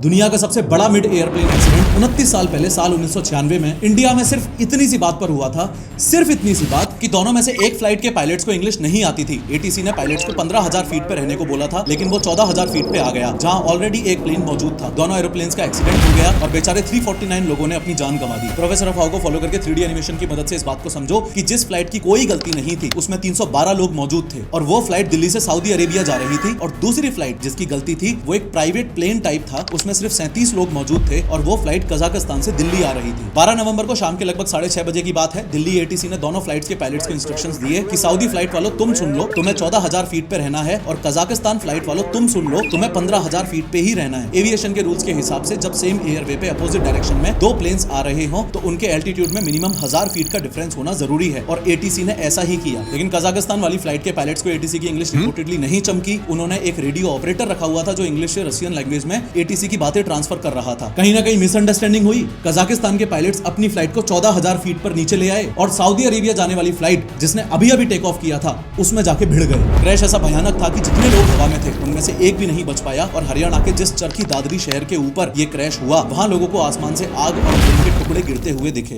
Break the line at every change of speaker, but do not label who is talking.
दुनिया का सबसे बड़ा मिड एयरप्लेन एक्सीडेंट 29 साल पहले साल 1996 में इंडिया में सिर्फ इतनी सी बात पर हुआ था। सिर्फ इतनी सी बात कि दोनों में से एक फ्लाइट के पायलट्स को इंग्लिश नहीं आती थी। एटीसी ने पायलट्स को 15,000 फीट पे रहने को बोला था, लेकिन वो 14,000 फीट पे आ गया, जहां ऑलरेडी एक प्लेन मौजूद था। दोनों एरोप्लेन्स का एक्सीडेंट हो गया और बेचारे 349 लोगों ने अपनी जान गंवा दी। प्रोफेसर अफवाह को फॉलो करके 3D एनिमेशन की मदद से इस बात को समझो कि जिस फ्लाइट की कोई गलती नहीं थी उसमें 312 लोग मौजूद थे और वो फ्लाइट दिल्ली से सऊदी अरेबिया जा रही थी। और दूसरी फ्लाइट जिसकी गलती थी वो एक प्राइवेट प्लेन टाइप था, उसमें सिर्फ 37 लोग मौजूद थे और वो फ्लाइट कजाकिस्तान से दिल्ली आ रही थी। 12 नवंबर को शाम के लगभग 6:30 बजे की बात है। दिल्ली एटीसी ने दोनों फ्लाइट्स के पायलट्स को इंस्ट्रक्शंस दिए कि सऊदी फ्लाइट वालों तुम सुन लो, तुम्हें 14,000 फीट पे रहना है, और कजाकिस्तान फ्लाइट वालों तुम सुन लो, तुम्हें 15,000 फीट पे ही रहना है। एविएशन के रूल्स के हिसाब से जब सेम एयरवे पे अपोजिट डायरेक्शन में दो प्लेन्स आ रहे हो तो उनके एल्टीट्यूड में मिनिमम 1000 फीट का डिफरेंस होना जरूरी है, और एटीसी ने ऐसा ही किया। लेकिन कजाकिस्तान वाली फ्लाइट के पायलट्स को एटीसी की इंग्लिश रिपोर्टेडली नहीं चमकी। उन्होंने एक रेडियो ऑपरेटर रखा हुआ था जो इंग्लिश से रशियन लैंग्वेज में एटीसी की बातें ट्रांसफर कर रहा था। कहीं ना कहीं मिसअंडरस्टैंडिंग हुई। कजाकिस्तान के पायलट्स अपनी फ्लाइट को 14,000 फीट पर नीचे ले आए और सऊदी अरेबिया जाने वाली फ्लाइट जिसने अभी अभी टेक ऑफ किया था उसमें जाके भिड़ गए। क्रैश ऐसा भयानक था कि जितने लोग हवा में थे उनमें से एक भी नहीं बच पाया। और हरियाणा के जिस चरखी दादरी शहर के ऊपर ये क्रैश हुआ वहां लोगों को आसमान से आग और के टुकड़े गिरते हुए दिखे।